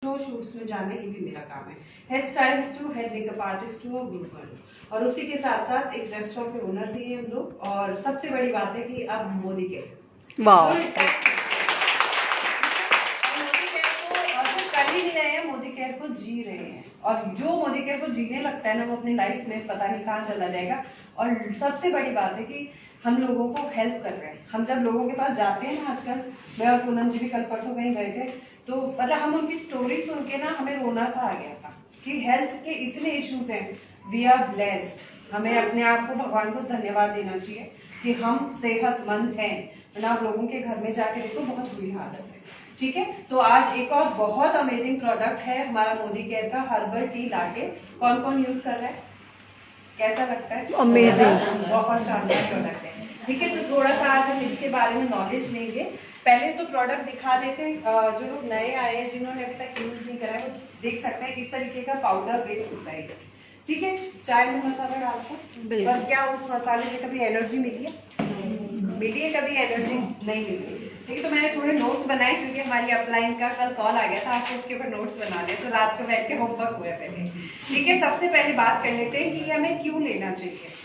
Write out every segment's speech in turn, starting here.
Shoots में जाना ये भी मेरा काम है। हेयर स्टाइलिस्ट हूँ, हेयर मेकअप आर्टिस्ट हूँ, ग्रूमर हूँ, और उसी के साथ साथ एक रेस्टोरेंट के ओनर भी हैं हम लोग। और सबसे बड़ी बात है कि अब मोदी के कर ही नहीं रहे हैं, मोदी केयर को जी रहे हैं। और जो मोदी केयर को जीने लगता है ना, वो अपनी लाइफ में पता नहीं कहाँ चला जाएगा। और सबसे बड़ी बात है कि हम लोगों को हेल्प कर रहे हैं। हम जब लोगों के पास जाते हैं ना, आजकल मैं और पूनम जी भी कल परसों कहीं गए थे, तो मतलब हम उनकी स्टोरी सुन के ना हमें रोना सा आ गया था कि हेल्थ के इतने इश्यूज हैं। We are blessed. हमें अपने आप को भगवान को धन्यवाद देना चाहिए कि हम सेहतमंद हैं। वरना आप लोगों के घर में जाके देखो, बहुत बुरी हालत है। ठीक है, तो आज एक और बहुत अमेजिंग प्रोडक्ट है हमारा मोदी केयर का, हर्बल टी लाटे। कौन कौन यूज कर रहा है, कैसा लगता है? अमेजिंग, बहुत शानदार प्रोडक्ट है। ठीक है, तो थोड़ा सा आज हम इसके बारे में नॉलेज लेंगे। पहले तो प्रोडक्ट दिखा देते हैं। जो लोग नए आए हैं, जिन्होंने अभी तक यूज नहीं करा है, वो देख सकते हैं किस तरीके का पाउडर बेस होता है। ठीक है, चाय में मसाला डालते हैं, पर क्या उस मसाले से कभी एनर्जी मिली है? मिली है कभी एनर्जी? नहीं मिली। ठीक है, तो मैंने थोड़े नोट्स बनाए क्योंकि हमारी अपलाइन का कल कॉल आ गया था, आपको उसके ऊपर नोट्स बना ले, तो रात को बैठ के होमवर्क हुआ पहले। ठीक है, सबसे पहले बात कर लेते हैं कि हमें क्यों लेना चाहिए।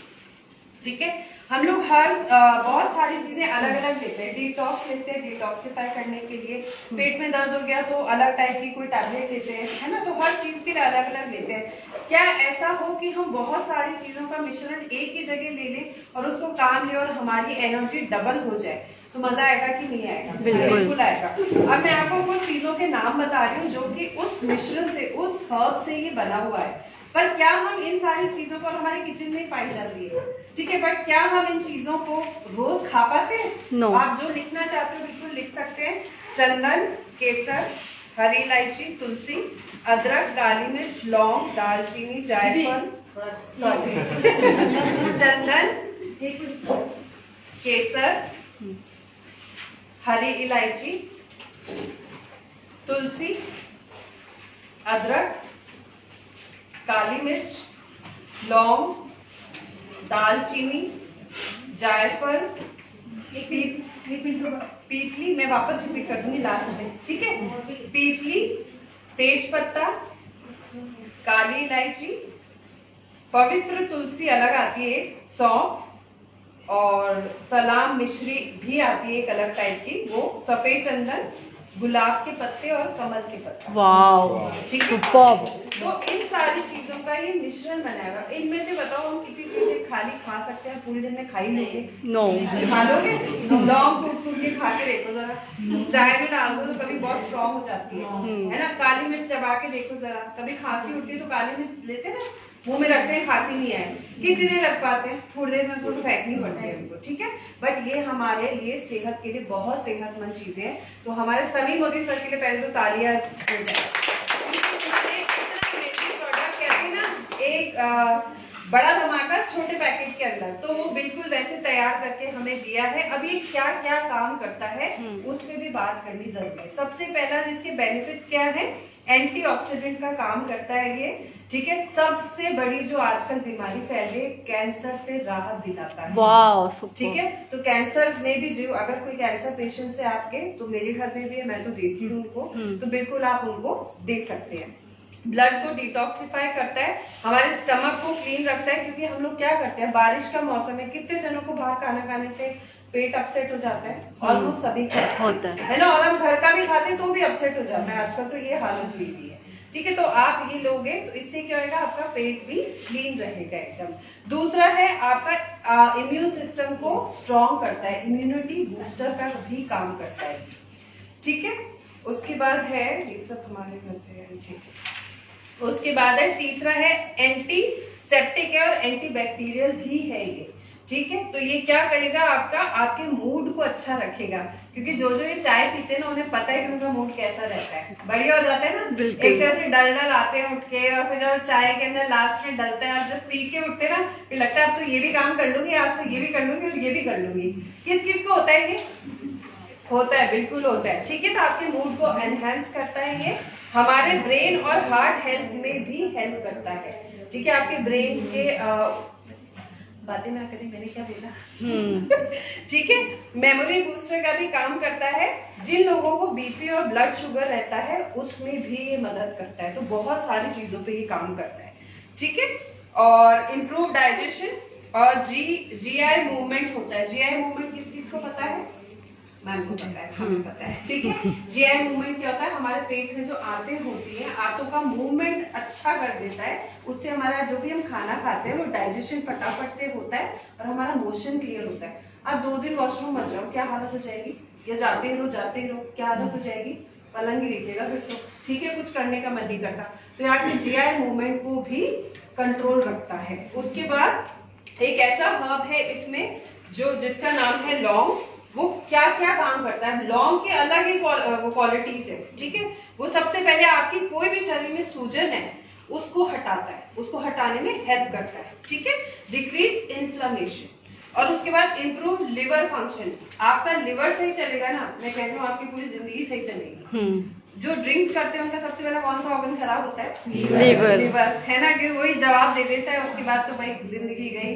ठीक है, हम लोग बहुत सारी चीजें अलग अलग लेते हैं। डिटॉक्स लेते हैं डिटॉक्सिफाई करने के लिए, पेट में दर्द हो गया तो अलग टाइप की कोई टैबलेट लेते हैं, है ना। तो हर चीज के लिए अलग अलग लेते हैं। क्या ऐसा हो कि हम बहुत सारी चीजों का मिश्रण एक ही जगह ले लें और उसको काम ले और हमारी एनर्जी डबल हो जाए, तो मजा आएगा कि नहीं आएगा? बिल्कुल आएगा। अब मैं आपको कुछ चीजों के नाम बता रही हूँ जो कि उस मिश्रण से, उस हर्ब से ये बना हुआ है। पर क्या हम इन सारी चीजों को हमारे किचन में पाई जाती है, ठीक है, बट क्या हम इन चीजों को रोज खा पाते हैं? No. आप जो लिखना चाहते हो बिल्कुल लिख सकते हैं। चंदन, केसर, हरी इलायची, तुलसी, अदरक, काली मिर्च, लौंग, दालचीनी, जायफल, चंदन, केसर, हरी इलायची, तुलसी, अदरक, काली मिर्च, लौंग, दालचीनी, जायफल, पीपली, मैं वापस रिपीट कर दूंगी लास्ट में, ठीक है। पीपली, तेज पत्ता, काली इलायची, पवित्र तुलसी अलग आती है, सौंफ, और सलाम मिश्री भी आती है एक अलग टाइप की, वो सफेद चंदन, गुलाब के पत्ते और कमल के पत्ते। वाव, ठीक है। तो इन सारी चीजों का ये मिश्रण बनाएगा। इनमें से बताओ हम कितनी चीजें खाली खा सकते हैं? पूरे दिन में खा ही लोगे? नो। खा लोगे? लौंग टूट के खा के देखो जरा, चाय में डाल दो तो कभी बहुत स्ट्रॉन्ग हो जाती है ना। काली मिर्च चबा के देखो जरा, कभी खांसी उठती है तो काली मिर्च लेते हैं ना, मुंह में रखते हैं, खांसी नहीं आए, कितनी देर रख पाते हैं? थोड़ी देर में उसको फेंकनी पड़ती है हमको, ठीक है। बट ये हमारे लिए सेहत के लिए बहुत सेहतमंद चीजें हैं। तो हमारे सभी मोदी सर के लिए पहले तो तालियां हो जाए। प्रोडक्ट कहते हैं ना, एक बड़ा धमाका छोटे पैकेट के अंदर, तो वो बिल्कुल वैसे तैयार करके हमें दिया है। अब ये क्या क्या काम करता है उस पर भी बात करनी जरूरी है। सबसे पहला इसके बेनिफिट्स क्या है? एंटीऑक्सीडेंट का काम करता है ये, ठीक है। सबसे बड़ी जो आजकल बीमारी फैले, कैंसर से राहत दिलाता है। वाह, ठीक है। तो कैंसर में भी जो, अगर कोई कैंसर पेशेंट है आपके, तो मेरे घर में भी है, मैं तो देती हूँ उनको, तो बिल्कुल आप उनको दे सकते हैं। ब्लड को डिटॉक्सिफाई करता है, हमारे स्टमक को क्लीन रखता है, क्योंकि हम लोग क्या करते हैं, बारिश का मौसम है, कितने जनों को बाहर खाना खाने से पेट अपसेट हो जाता है, ऑलमोस्ट सभी का होता है ना। और हम घर का भी खाते हैं तो भी अपसेट हो जाता है, आजकल तो ये हालत हुई भी है, ठीक है। तो आप ये लोगे तो इससे क्या होगा, आपका पेट भी क्लीन रहेगा एकदम। दूसरा है आपका इम्यून सिस्टम को स्ट्रॉन्ग करता है, इम्यूनिटी बूस्टर का भी काम करता है, ठीक है। उसके बाद है, ये सब हमारे करते हैं, ठीक है। उसके बाद है तीसरा है एंटीसेप्टिक है और एंटीबैक्टीरियल भी है ये, ठीक है। तो ये क्या करेगा, आपके मूड को अच्छा रखेगा, क्योंकि जो ये चाय पीते हैं ना, उन्हें पता है कि उनका मूड कैसा रहता है, बढ़िया हो जाता है ना। एक तरह से डल आते हैं उठ के, और फिर जब चाय के अंदर लास्ट में डलता है, जब पी के उठते हैं ना, फिर लगता है अब तो ये भी काम कर लूंगी, आज से ये भी कर लूंगी और ये भी कर लूंगी। किस किस को होता है ये? होता है, बिल्कुल होता है, ठीक है। तो आपके मूड को एनहेंस करता है ये, हमारे ब्रेन और हार्ट हेल्थ में भी हेल्प करता है, ठीक है। आपके ब्रेन के बातें ना करें, मैंने क्या बोला। ठीक है, मेमोरी बूस्टर का भी काम करता है। जिन लोगों को बीपी और ब्लड शुगर रहता है उसमें भी ये मदद करता है। तो बहुत सारी चीजों पे ये काम करता है। ठीक है, और इम्प्रूव डाइजेशन और जीआई मूवमेंट होता है। जीआई मूवमेंट किस चीज को पता है? मैम को पता है, हमें पता है। ठीक है, जीआई मूवमेंट क्या होता है? हमारे पेट में जो आंतें होती हैं, आंतों का मूवमेंट अच्छा कर देता है। उससे हमारा जो भी हम खाना खाते हैं वो डाइजेशन फटाफट से होता है और हमारा मोशन क्लियर होता है। अब 2 दिन वॉशरूम मत जाओ, क्या हालत हो जाएगी? या जाते ही रहो, क्या हालत हो जाएगी? पलंग ही दिखेगा फिर तो। ठीक है, कुछ करने का मन नहीं करता। तो यहाँ के जीआई मूवमेंट को भी कंट्रोल रखता है। उसके बाद एक ऐसा हर्ब है इसमें जो जिसका नाम है लौंग। वो क्या क्या काम करता है? लौंग के अलग ही क्वालिटीज है। ठीक है, वो सबसे पहले आपकी कोई भी शरीर में सूजन है उसको हटाता है, उसको हटाने में हेल्प करता है। ठीक है, डिक्रीज इन्फ्लेमेशन। और उसके बाद इंप्रूव लिवर फंक्शन। आपका लिवर सही चलेगा ना, मैं कहती हूँ आपकी पूरी जिंदगी सही चलेगी। जो ड्रिंक्स करते हैं उनका सबसे पहले कौन सा ऑर्गन खराब होता है? लिवर है ना, कि वही जवाब दे देता है। उसके बाद तो भाई जिंदगी गई,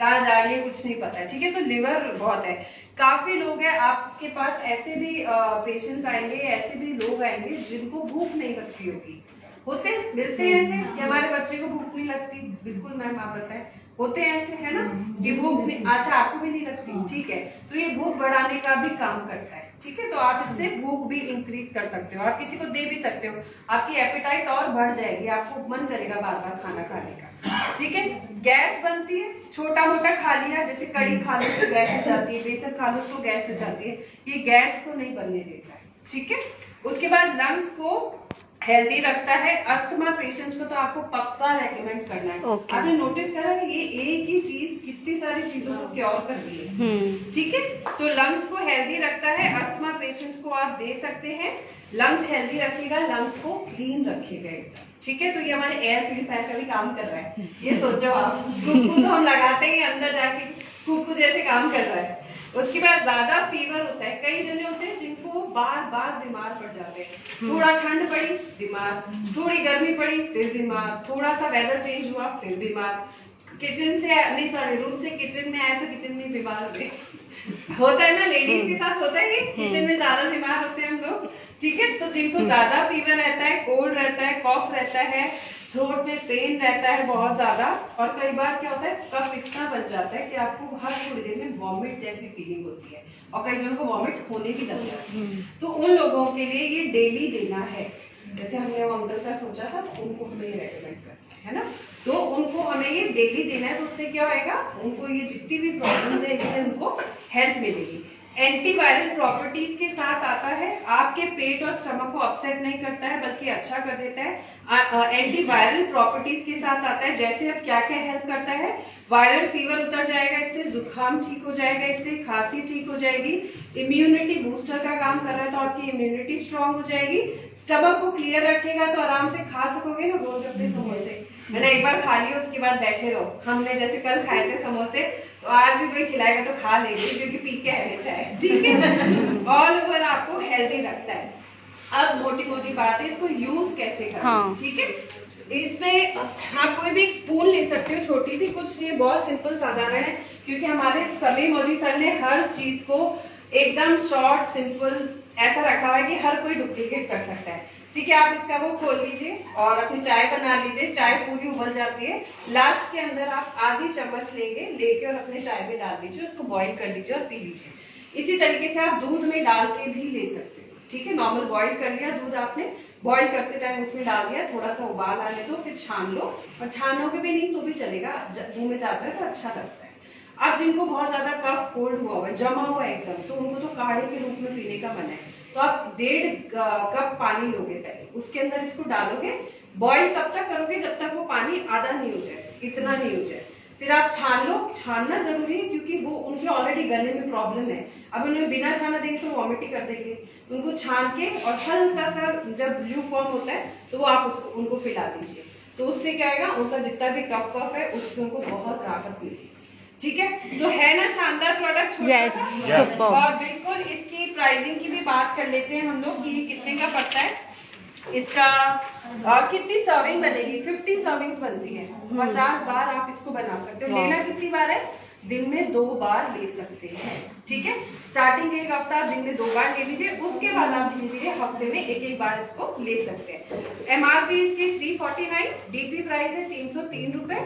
कहाँ जा रही है कुछ नहीं पता है। ठीक है, तो लिवर बहुत है। काफी लोग हैं आपके पास, ऐसे भी पेशेंट्स आएंगे, ऐसे भी लोग आएंगे जिनको भूख नहीं लगती होगी। होते मिलते हैं ऐसे कि हमारे बच्चे को भूख नहीं लगती। बिल्कुल मैम, आप बताएं, होते हैं ऐसे, है ना, कि भूख नहीं, अच्छा आपको भी नहीं लगती। ठीक है, तो ये भूख बढ़ाने का भी काम करता है। ठीक है, तो आप इससे भूख भी इंक्रीज कर सकते हो, आप किसी को दे भी सकते हो। आपकी एपेटाइट और बढ़ जाएगी, आपको मन करेगा बार बार खाना खाने का। ठीक है, गैस बनती है, छोटा मोटा खा लिया, जैसे कड़ी खा लो तो गैस हो जाती है, बेसन खा लो तो गैस हो जाती है। ये गैस को नहीं बनने देता है। ठीक है, उसके बाद लंग्स को हेल्दी रखता है। अस्थमा पेशेंट्स को तो आपको पक्का रेकमेंड करना है। आपने नोटिस करा कि ये एक ही चीज कितनी सारी चीजों को क्योर कर रही है। ठीक है, तो लंग्स को हेल्दी रखता है। अस्थमा पेशेंट्स को आप दे सकते हैं। लंग्स हेल्दी रखेगा, लंग्स को क्लीन रखेगा एकदम। ठीक है, तो ये हमारे एयर प्यूरिफायर का भी काम कर रहा है। ये सोचो आप, कुकू तो हम लगाते ही अंदर जाके कुकू जैसे काम कर रहा है। उसके बाद ज्यादा फीवर होता है। कई जने होते हैं जिनको बार बार बीमार पड़ जाते हैं। थोड़ा ठंड पड़ी बीमार, थोड़ी गर्मी पड़ी फिर बीमार, थोड़ा सा वेदर चेंज हुआ फिर बीमार, किचन से नहीं सॉरी रूम से किचन में आए तो किचन में बीमार हो गए। होता है ना, लेडीज के साथ होता है, किचन में ज्यादा बीमार होते हैं हम लोग। ठीक है, तो जिनको ज्यादा फीवर रहता है, कोल्ड रहता है, कॉफ रहता है, थ्रोट में पेन रहता है बहुत ज्यादा, और कई बार क्या होता है कफ इतना बन जाता है कि आपको हर थोड़ी देर में वॉमिट जैसी फीलिंग होती है, और कई जनों को वॉमिट होने भी लग जाती है। तो उन लोगों के लिए ये डेली देना है। जैसे हमने वो अंकल का सोचा था, उनको हमें ये रेकमेंड करना है ना, तो उनको हमें ये डेली देना है। तो उससे क्या होएगा, उनको ये जितनी भी प्रॉब्लम्स है इससे उनको हेल्प मिलेगी। एंटीवायरल प्रॉपर्टीज के साथ आता है, आपके पेट और स्टमक को अपसेट नहीं करता है बल्कि अच्छा कर देता है। एंटीवायरल प्रॉपर्टीज के साथ आता है, जैसे अब क्या क्या हेल्प करता है, वायरल फीवर उतर जाएगा इससे, जुकाम ठीक हो जाएगा इससे, खांसी ठीक हो जाएगी, इम्यूनिटी बूस्टर का काम कर रहा है तो आपकी इम्यूनिटी स्ट्रांग हो जाएगी, स्टमक को क्लियर रखेगा तो आराम से खा सकोगे ना गोलगप्पे समोसे, है ना। एक बार खा लियो उसके बाद बैठे रहो। हमने जैसे कल खाए थे समोसे, तो आज भी कोई खिलाएगा तो खा लेंगे क्योंकि पी के है चाहे। ठीक है, ऑल ओवर आपको हेल्दी रखता है। अब मोटी मोटी बात है, इसको यूज कैसे करना। ठीक है, इसमें आप कोई भी एक स्पून ले सकते हो, छोटी सी, कुछ नहीं, बहुत सिंपल साधारण है, क्योंकि हमारे सभी मोदी सर ने हर चीज को एकदम शॉर्ट सिंपल ऐसा रखा हुआ है कि हर कोई डुप्लीकेट कर सकता है। ठीक है, आप इसका वो खोल लीजिए और अपनी चाय बना लीजिए। चाय पूरी उबल जाती है, लास्ट के अंदर आप आधी चम्मच लेके और अपने चाय में डाल दीजिए, उसको बॉईल कर लीजिए और पी लीजिए। इसी तरीके से आप दूध में डाल के भी ले सकते हो। ठीक है, नॉर्मल बॉईल कर लिया दूध आपने, बॉईल करते टाइम उसमें डाल दिया, थोड़ा सा उबाल आने दो, फिर छान लो, और छानोगे भी नहीं तो भी चलेगा, मुंह में जाता है तो अच्छा लगता है। अब जिनको बहुत ज्यादा कफ कोल्ड हुआ है, जमा हुआ है एकदम, तो उनको तो काढ़े के रूप में पीने का मन है, तो आप 1.5 कप पानी लोगे पहले, उसके अंदर इसको डालोगे, बॉईल कब तक करोगे जब तक वो पानी आधा नहीं हो जाए, इतना नहीं हो जाए, फिर आप छान लो। छानना जरूरी है क्योंकि वो उनके ऑलरेडी गले में प्रॉब्लम है, अब उन्हें बिना छाना देंगे तो वॉमिट ही कर देंगे, तो उनको छान के और हल्का सा जब ब्लू फॉर्म होता है तो वो आप उसको उनको पिला दीजिए, तो उससे क्या होगा, उनका जितना भी कफ है उससे उनको बहुत राहत मिलेगी। ठीक है, तो है ना शानदार प्रोडक्ट, और बिल्कुल इसकी प्राइसिंग की भी बात कर लेते हैं हम लोग कि कितने का पड़ता है। इसका कितनी सर्विंग बनेगी? 50 सर्विंग्स बनती है। 50 बार आप इसको बना सकते हो। लेना कितनी बार है? दिन में 2 बार ले सकते हैं। ठीक है, स्टार्टिंग के 1 हफ्ता दिन में 2 बार ले लीजिए, उसके बाद आप धीरे धीरे हफ्ते में 1-1 बार इसको ले सकते हैं। MRP इसकी 349, DP प्राइस है 303 रुपए।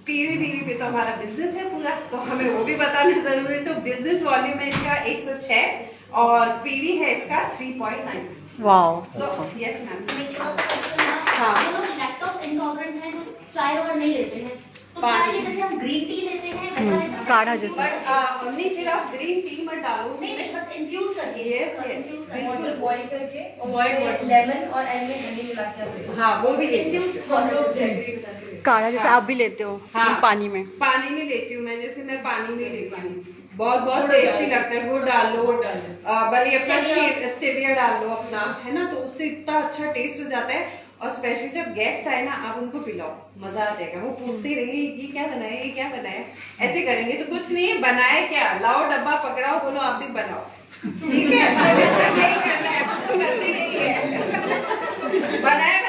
PV पे तो हमारा बिजनेस है पूरा, तो हमें वो भी बताना जरूरी है। तो बिजनेस वॉल्यूम है इसका 106 और PV है इसका 3.9। वाओ। So yes ma'am. हाँ, जो लोग लैक्टोज इंटॉलरेंट हैं, जो चाय वगैरह नहीं लेते हैं, तो क्या ये जैसे हम ग्रीन टी लेते हैं वैसा काढ़ा जैसा। बट नहीं, फिर आप ग्रीन टी मत डालो। नहीं, बस इन्फ्यूज करके। Yes, yes, इन्फ्यूज बिल्कुल। करके बॉईल करके Boil लेमन और एंड में हनी मिला के आप हाँ, वो भी ले Infuse सकते हो। हम लोग जैगरी बनाते हैं। काढ़ा जैसा हाँ। आप भी लेते हो? हाँ। पानी में? पानी में लेती हूँ मैं, जैसे मैं पानी में लेती हूँ। बहुत टेस्टी लगता है। गुड़ डाल लो, भले अपना स्टेविया डाल लो अपना, है ना, तो उससे इतना अच्छा टेस्ट हो जाता है। और स्पेशली जब गेस्ट आए ना, आप उनको पिलाओ, मजा आ जाएगा। वो पूछते ही रहेंगे ये क्या बनाया, ये क्या बनाया, ऐसे करेंगे। तो कुछ नहीं, बनाया क्या, लाओ डब्बा पकड़ाओ, बोलो आप भी बनाओ। ठीक है, यही करना है, हम तो करते नहीं है। बनाया